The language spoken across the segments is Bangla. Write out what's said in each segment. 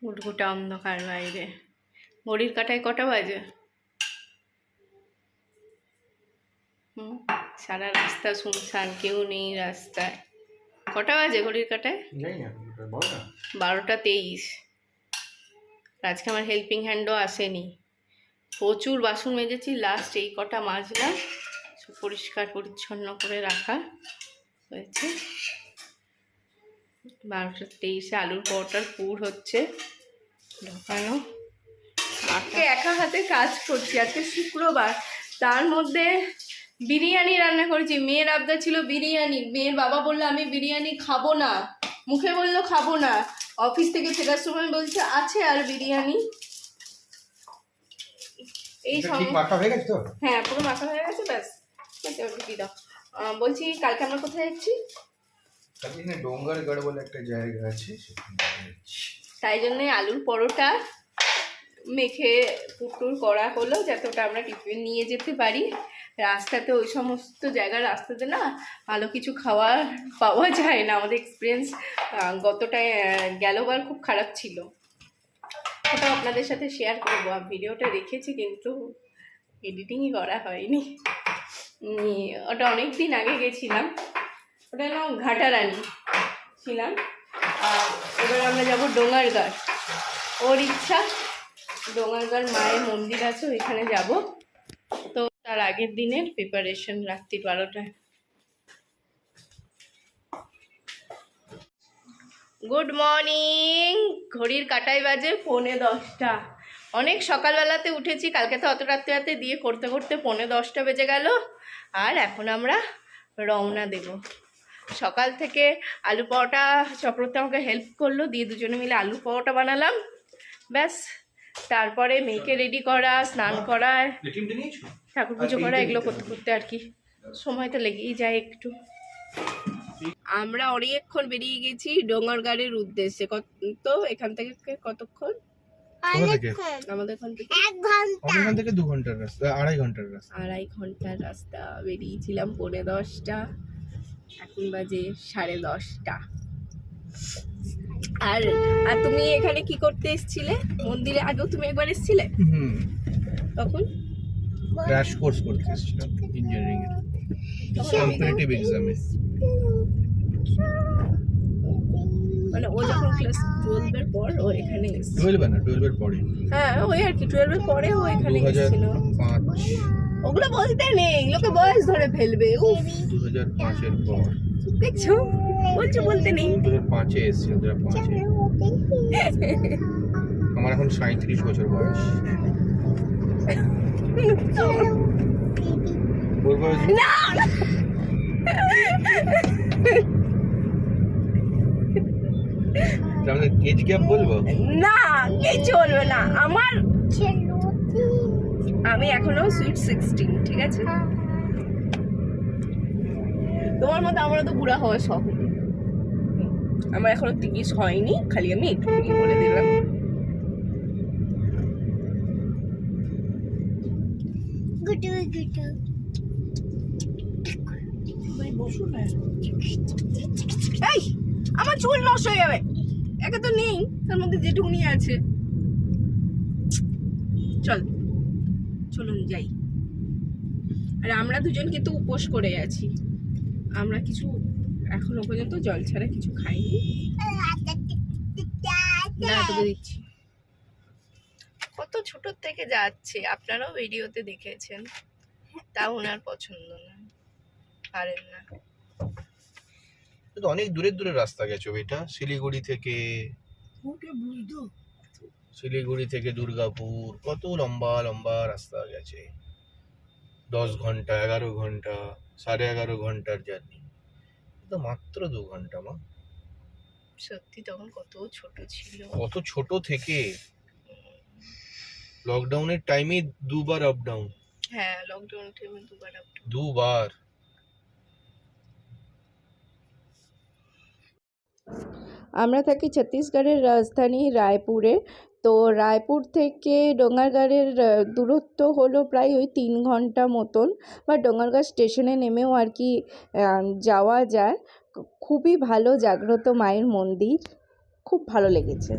ঘুটঘুটা অন্ধকার বাইরে। ঘড়ির কাঁটায় কটা বাজে? সারা রাস্তা শুনশান, কেউ নেই রাস্তায়। কটা বাজে ঘড়ির কাঁটায়? 12:23। আজকে আমার হেল্পিং হ্যান্ডও আসেনি। প্রচুর বাসন মেজেছি, লাস্ট এই কটা মাজলাম, পরিষ্কার পরিচ্ছন্ন করে রাখা হয়েছে। 12:23 আলুর পরোটার পুর হচ্ছে ঢোকানো। আজকে একা হাতে কাজ করছি, আজকে শুক্রবার, তার মধ্যে বিরিয়ানি রান্না করেছি। মেয়ের আবদার ছিল বিরিয়ানি, মেয়ের বাবা বললো আমি বিরিয়ানি খাবো না, মুখে বললো খাবো না, অফিস থেকে ফেরার সময় বলছে আছে আর বিরিয়ানি। এই মাখা হয়ে গেছে তো? হ্যাঁ, পুরো মাখা হয়ে গেছে, ব্যাস দিয়ে দাও। বলছি কালকে আমরা কোথায় যাচ্ছি? ডোঙ্গরগড় বলে একটা জায়গা আছে, তাই জন্য আলুর পরোটা মেখে পুটুর করা হলো, যাতে ওটা আমরা টিফিন নিয়ে যেতে পারি। রাস্তাতে ওই সমস্ত জায়গার রাস্তাতে না ভালো কিছু খাওয়ার পাওয়া যায় না। আমাদের এক্সপিরিয়েন্স গতটায় গেলবার খুব খারাপ ছিল, ওটা আপনাদের সাথে শেয়ার করবো। ভিডিওটা রেখেছি কিন্তু এডিটিংই করা হয়নি। ওটা অনেক দিন আগে গেছিলাম, ওটা নাম ঘাটারানি ছিলাম। এবার আমরা যাবো ডোঙ্গারগড়। ওর ইচ্ছা, ডোঙ্গারগড় মায়ের মন্দির আছে, ওইখানে যাব। তো তার আগের দিনের প্রিপারেশন রাত্রি 12টায়। Good morning. ঘড়ির কাঁটায় বাজে 9:45। অনেক সকালবেলাতে উঠেছি, কালকে তো অত রাত্রে রাতে দিয়ে করতে করতে 9:45 বেজে গেল। আর এখন আমরা রওনা দেব। সকাল থেকে আলু পরোটা চক্রবর্তী আমাকে হেল্প করলো, দিয়ে দুজনে মিলে আলু পরোটা বানালাম, ব্যাস। তারপরে মেয়েকে রেডি করা, স্নান করা, ঠাকুর পুজো করা, এগুলো করতে করতে আর কি সময় তো লেগেই যায় একটু। আমরা অনেকক্ষণ বেরিয়ে গেছি ডোঙ্গরগড়ের উদ্দেশ্যে। তো এখান থেকে কতক্ষণ? আমাদের এখান থেকে 1 ঘন্টা, 2 ঘন্টার রাস্তা, 2.5 ঘন্টার রাস্তা। 2.5 ঘন্টার রাস্তা। বেরিয়েছিলাম 9:45, এখন বাজে 10:30। আর আর তুমি এখানে কি করতে এসেছিলে? মন্দিরে আগেও তুমি একবার এসেছিলে? তখন ক্র্যাশ কোর্স করতে এসেছিলাম ইঞ্জিনিয়ারিং এর কম্পিটিটিভ এক্সামে। মানে ও যখন ক্লাস 12 এর পর ও এখানে এসেছিল। 12 না, 12 এর পরে। হ্যাঁ, ওই আর কি 12 এর পরে ও এখানে এসেছিল। 2005। ওগুলো বলতে নেই, লোকে বয়স ধরে ফেলবে। 2005 এর পর। দেখছো, বলছো বলতে নেই। 2005 এ এসেছি, 2005 এ। আমার এখন 37 বছর বয়স। বলবো না, তাহলে এজ গ্যাপ বলবো না, কিছু বলবে না। আমি এখনো সুইট 16, ঠিক আছে? তোমার মতো আমারও তো বুড়া হওয়া শখ। আমার এখনো 30 হয়নি, খালি আমি একটুখানি বলে দিলাম। এই, আমার চুল নষ্ট হয়ে যাবে। একে তো নেই, তার মধ্যে যেটুকুনি আছে। চলুন যাই। আর আমরা দুজন কিন্তু উপোস করে আছি। আমরা কিছু এখনো পর্যন্ত জল ছাড়া কিছু খাইনি। না, তোকে দিচ্ছি। কত ছোট থেকে যাচ্ছে, আপনারাও ভিডিওতে দেখেছেন, তা ওনার পছন্দ না, পারেন না। তো অনেক দূরের দূরের রাস্তা গেছো এটা, শিলিগুড়ি থেকে দুর্গাপুর, কত লম্বা লম্বা রাস্তা গেছে। 10 ঘন্টা, 11 ঘন্টা, 11.5 ঘন্টার জার্নি। তো মাত্র 2 ঘন্টা। মা সত্যি তখন কত ছোট ছিল। কত ছোট থেকে লকডাউনের টাইমে 2 বার আপ ডাউন। হ্যাঁ, লকডাউন টাইমে 2 বার আপ ডাউন। 2 বার। আমরা থাকি ছত্তিশগড়ের রাজধানী রায়পুরে। তো রায়পুর থেকে ডোঙ্গারগড়ের দূরত্ব হলো প্রায় ওই 3 ঘন্টা মতন, বা ডোঙ্গারগড় স্টেশনে নেমেও আর কি যাওয়া যায়। খুবই ভালো জাগ্রত মায়ের মন্দির, খুব ভালো লেগেছে।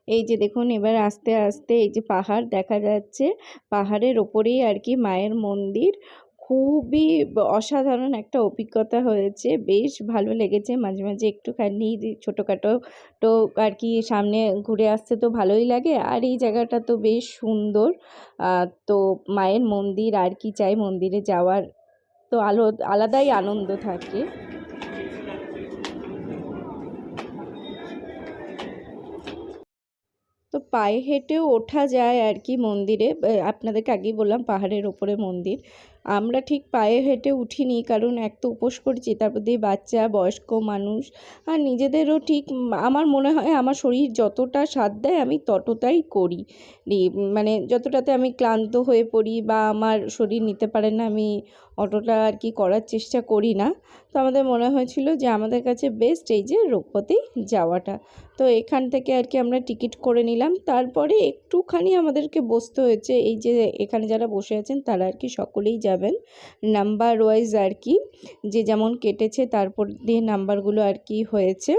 এই যে দেখুন এবার আস্তে আস্তে এই যে পাহাড় দেখা যাচ্ছে, পাহাড়ের ওপরেই আর কি মায়ের মন্দির। খুবই অসাধারণ একটা অভিজ্ঞতা হয়েছে, বেশ ভালো লেগেছে। মাঝে মাঝে একটুখানি ছোটোখাটো তো আর কি সামনে ঘুরে আসতে তো ভালোই লাগে, আর এই জায়গাটা তো বেশ সুন্দর। তো মায়ের মন্দির, আর কি চাই, মন্দিরে যাওয়ার তো আলাদাই আনন্দ থাকে। তো পায়ে হেঁটেও ওঠা যায় আর কি মন্দিরে। আপনাদেরকে আগেই বললাম পাহাড়ের ওপরে মন্দির। আমরা ঠিক পায়ে হেঁটে উঠিনি, কারণ এক তো উপোস করছি, তারপর দিয়ে বাচ্চা, বয়স্ক মানুষ, আর নিজেদেরও ঠিক আমার মনে হয় আমার শরীর যতটা সাথ দেয় আমি ততটাই করি। মানে যতটাতে আমি ক্লান্ত হয়ে পড়ি বা আমার শরীর নিতে পারে না, আমি অতটা আর কি করার চেষ্টা করি না। তো আমাদের মনে হয়েছিল যে আমাদের কাছে বেস্ট এই যে রূপপতি যাওয়াটা। তো এখান থেকে আর কি আমরা টিকিট করে নিলাম। তারপরে একটুখানি আমাদেরকে বসতে হয়েছে। এই যে এখানে যারা বসে আছেন তারা আর কি সকলেই যাবেন নাম্বার ওয়াইজ আর কি, যে যেমন কেটেছে তারপর দিয়ে নাম্বারগুলো আর কি হয়েছে।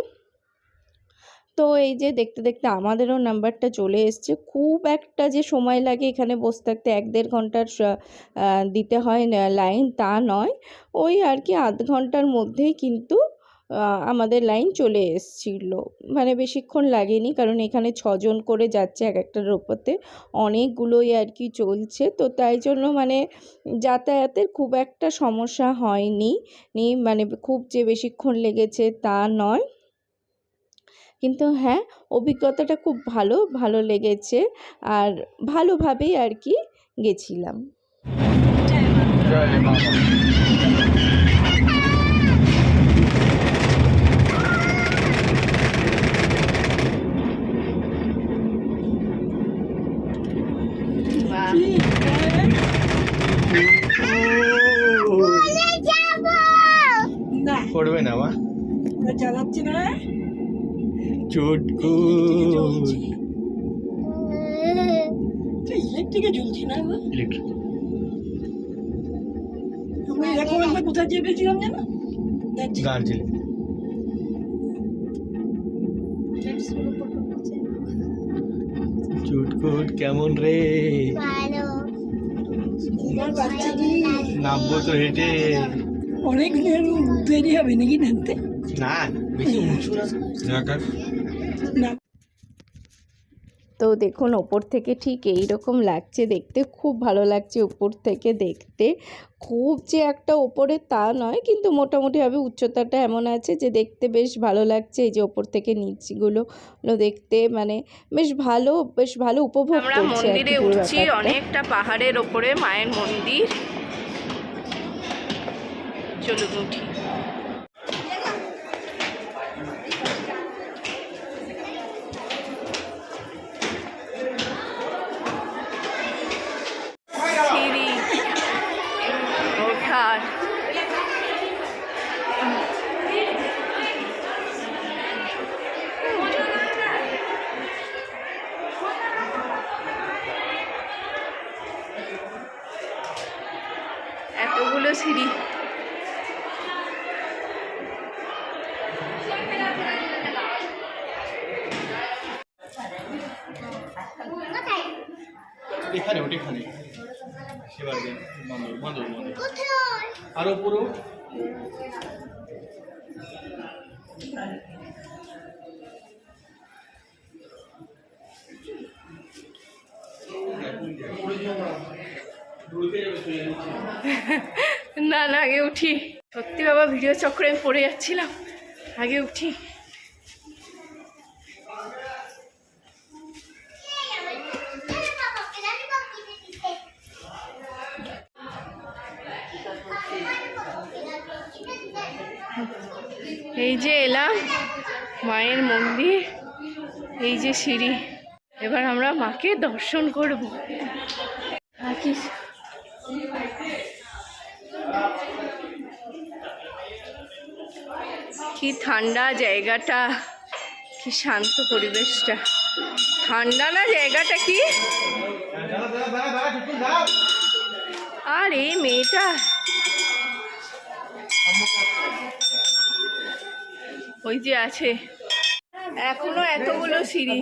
তো এই যে দেখতে দেখতে আমাদেরও নাম্বারটা চলে এসছে। খুব একটা যে সময় লাগে এখানে বসে থাকতে, 1-1.5 ঘন্টার দিতে হয় লাইন, তা নয়। ওই আর কি আধ ঘন্টার মধ্যেই কিন্তু আমাদের লাইন চলে এসেছিলো। মানে বেশিক্ষণ লাগেনি, কারণ এখানে 6 জন করে যাচ্ছে এক একটা রোপতে, অনেকগুলোই আর কি চলছে। তো তাই জন্য মানে যাতায়াতের খুব একটা সমস্যা হয়নি, মানে খুব যে বেশিক্ষণ লেগেছে তা নয়। কিন্তু হ্যাঁ, অভিজ্ঞতাটা খুব ভালো লেগেছে, আর ভালোভাবেই আর কি গেছিলাম। জয় মা। করবে না মা, চালাচ্ছি না, চুটকু ইলেকট্রিকে ঝুলছি না। ইলেকট্রিক আমরা এরকম একবার কোথায় চেপেছিলাম যেন, দার্জিলিং। চুটকুট কেমন রে? নামবো তো হেঁটে। অনেক দেরি হবে নাকি নামতে? না বেশি উঁচু না। তো দেখুন ওপর থেকে ঠিক এই রকম লাগছে দেখতে, খুব ভালো লাগছে উপর থেকে দেখতে। খুব যে একটা ওপরে তা নয়, কিন্তু মোটামুটিভাবে উচ্চতাটা এমন আছে যে দেখতে বেশ ভালো লাগছে। এই যে ওপর থেকে নিচগুলো দেখতে মানে বেশ ভালো উপভোগ করছি। আমরা মন্দিরে উঠছি, অনেকটা পাহাড়ের ওপরে মায়ের মন্দির। চলুন উঠি। সিঁড়ি ওঠার, এতগুলো সিঁড়ি। এখানে ওখানে সেবার আরো পুরো না আগে উঠি। সত্যি বাবা ভিডিও চক্রে আমি পড়ে যাচ্ছিলাম, আগে উঠি। এই যে এলাম মায়ের মন্দির, এই যে সিঁড়ি। এবার আমরা মাকে দর্শন করব। কি ঠান্ডা জায়গাটা, কি শান্ত পরিবেশটা। ঠান্ডা না জায়গাটা, কি আর এই মেয়েটা ওই যে আছে এখনো এতগুলো সিঁড়ি,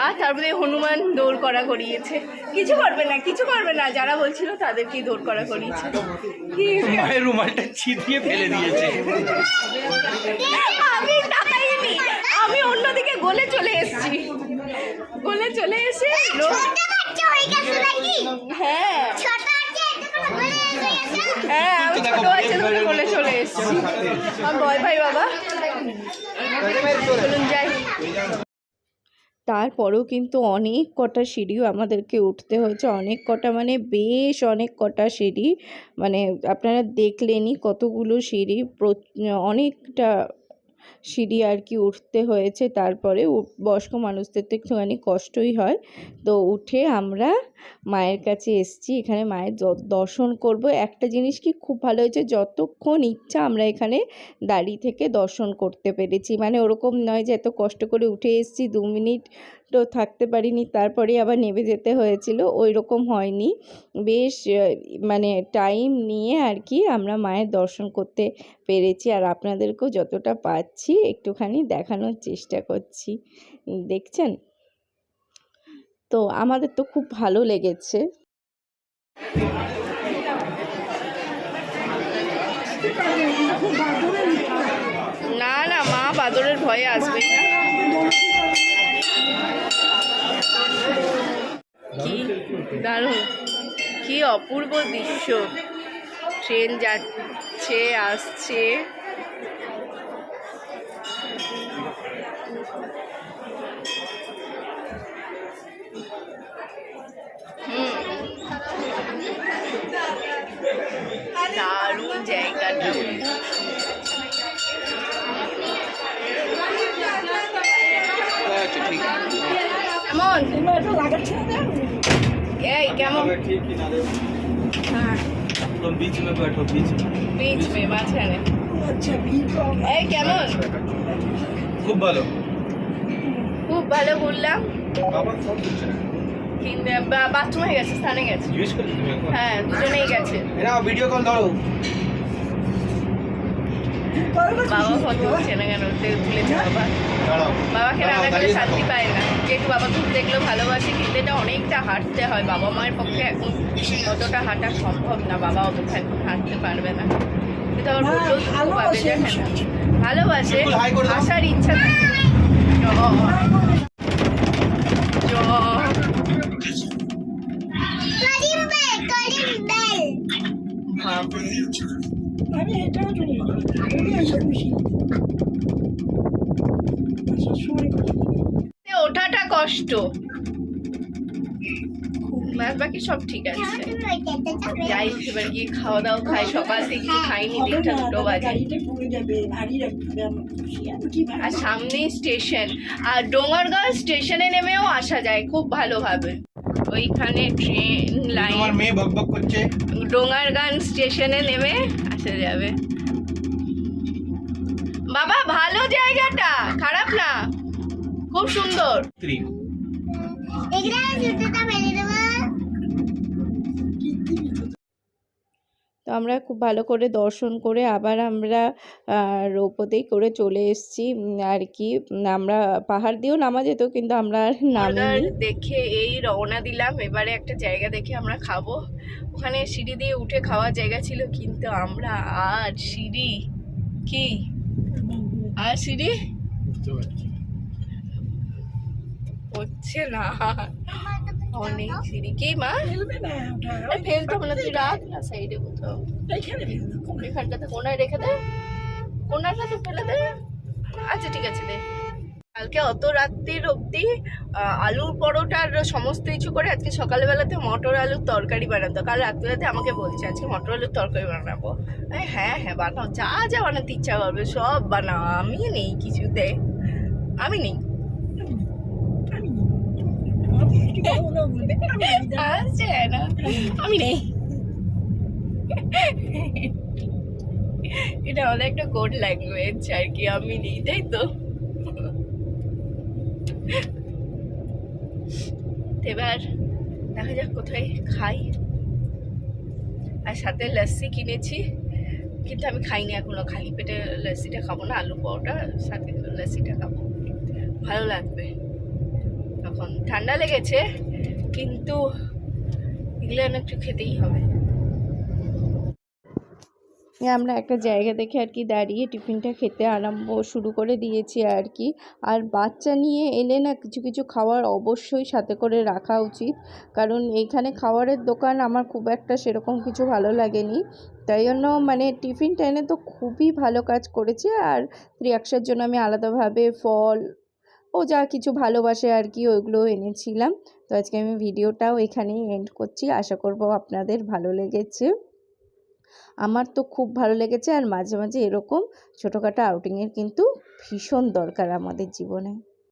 আর তারপরে হনুমান দৌড় করা করিয়েছে। কিছু করবে না, কিছু করবে না, যারা বলছিল তাদেরকেই দৌড় করা করিয়েছে। মায়ের রুমালটা ছিটিয়ে ফেলে দিয়েছে। আমি তাকাইনি, আমি অন্যদিকে গোলে চলে এসেছি, গোলে চলে এসে হ্যাঁ হ্যাঁ আমি ছোট বাচ্চা ধরে গোলে চলে এসেছি। আমার ভয় ভাই বাবা, চলুন যাই। তারপরেও কিন্তু অনেক কটা সিঁড়িও আমাদেরকে উঠতে হয়েছে, অনেক কটা মানে বেশ অনেক কটা সিঁড়ি, মানে আপনারা দেখলেনই কতগুলো সিঁড়ি, অনেকটা সিঁড়ি আর কি উঠতে হয়েছে। তারপরে বয়স্ক মানুষদের তো একটুখানি কষ্টই হয়। তো উঠে আমরা মায়ের কাছে এসেছি, এখানে মায়ের দর্শন করব। একটা জিনিস কি খুব ভালো হয়েছে, যতক্ষণ ইচ্ছা আমরা এখানে দাঁড়িয়ে থেকে দর্শন করতে পেরেছি, মানে ওরকম নয় যে এত কষ্ট করে উঠে এসেছি 2 মিনিটও থাকতে পারিনি তারপরে আবার নেমে যেতে হয়েছিল, ওই রকম হয়নি। বেশ মানে টাইম নিয়ে আর কি আমরা মায়ের দর্শন করতে পেরেছি, আর আপনাদেরকেও যতটা পাচ্ছি একটুখানি দেখানোর চেষ্টা করছি। দেখছেন তো, আমাদের তো খুব ভালো লেগেছে। না না, মা বাদরের ভয়ে আসবে না। কি দারুণ, কি অপূর্ব দৃশ্য, ট্রেন যাচ্ছে আসছে। দারুণ জায়গাটা। কেমন এই কেমন? बीच में মাঝখানে। এই কেমন? খুব ভালো, খুব ভালো বললাম। বাথরুম হয়ে গেছে, স্থানে গেছে। হ্যাঁ দুজনেই গেছে। ভিডিও কল দাও। বাবা ফটো উঠছে না কেন? তুলেছে বাবা। বাবাকে রান্না করে শান্তি পায় না, যেহেতু বাবা খুব দেখলেও ভালোবাসে, কিন্তু এটা অনেকটা হাঁটতে হয়। বাবা মায়ের পক্ষে এখন অতটা হাঁটা সম্ভব না, বাবা অতটা এখন হাঁটতে পারবে না। কিন্তু আবার বললেও দুঃখ পাবে যে হ্যাঁ ভালোবাসে, আসার ইচ্ছা থাকে। আমি এটাও জানি না, আমি এসব খুশি ওঠাটা কষ্ট, বাকি সব ঠিক আছে। যাই এবার গিয়ে খাওয়া দাওয়া খাই, সকাল থেকে খাইনি, 1:30-2 বাজে। আর সামনে স্টেশন, আর ডোঙ্গারগাঁও স্টেশনে নেমেও আসা যায় খুব ভালোভাবে। ওইখানে ট্রেন লাইন, তোমার মেয়ে বকবক করছে। ডোঙ্গারগাঁও স্টেশনে নেমে আসা যাবে। বাবা ভালো জায়গাটা, খারাপ না, খুব সুন্দর। তো আমরা খুব ভালো করে দর্শন করে আবার আমরা রৌপতেই করে চলে এসেছি আর কি। আমরা পাহাড় দিয়েও নামা যেত, কিন্তু আমরা নামিনি। দেখে এই রওনা দিলাম। এবারে একটা জায়গা দেখে আমরা খাবো, ওখানে সিঁড়ি দিয়ে উঠে খাওয়ার জায়গা ছিল, কিন্তু আমরা আর সিঁড়ি কি আর সিঁড়ি হচ্ছে না, অনেক সিঁড়ি। কি মা ফেলতে হবে না, তুই রাখ না সাইডে কোথাও, এখানটাতে কোনায় রেখে দে, কোনাটাতে ফেলে দে। আচ্ছা ঠিক আছে দে। কালকে অত রাত্রির অবধি আলুর পরোটার সমস্ত কিছু করে আজকে সকালবেলাতে মটর আলুর তরকারি বানাতো। কাল রাত্রিবেলাতে আমাকে বলছে আজকে মটর আলুর তরকারি বানাবো। হ্যাঁ হ্যাঁ বানাও, যা যা বানাতে ইচ্ছা করবে সব বানাও, আমি নেই কিছুতে, আমি নেই। আমি নেই, এটা আমাদের একটা কোড ল্যাঙ্গুয়েজ আর কি, আমি নেই, তাই তো। এবার দেখা যাক কোথায় খাই, আর সাথে লস্যি কিনেছি, কিন্তু আমি খাইনি এখনো, খালি পেটে লস্যিটা খাবো না, আলু পরোটা সাথে লস্যিটা খাবো, ভালো লাগবে। তখন ঠান্ডা লেগেছে কিন্তু এগুলো একটু খেতেই হবে। আমরা একটা জায়গা দেখে আর কি দাঁড়িয়ে টিফিনটা খেতে আরম্ভ শুরু করে দিয়েছি আর কি। আর বাচ্চা নিয়ে এলে না কিছু কিছু খাবার অবশ্যই সাথে করে রাখা উচিত, কারণ এইখানে খাবারের দোকান আমার খুব একটা সেরকম কিছু ভালো লাগেনি, তাই জন্য মানে টিফিনটা এনে তো খুবই ভালো কাজ করেছে। আর রিয়াক্সার জন্য আমি আলাদাভাবে ফল ও যা কিছু ভালোবাসে আর কি ওইগুলো এনেছিলাম। তো আজকে আমি ভিডিওটাও এখানেই এন্ড করছি, আশা করব আপনাদের ভালো লেগেছে। আমার তো খুব ভালো লেগেছে। আর মাঝে মাঝে এরকম ছোটোখাটো আউটিংয়ের কিন্তু ভীষণ দরকার আমাদের জীবনে।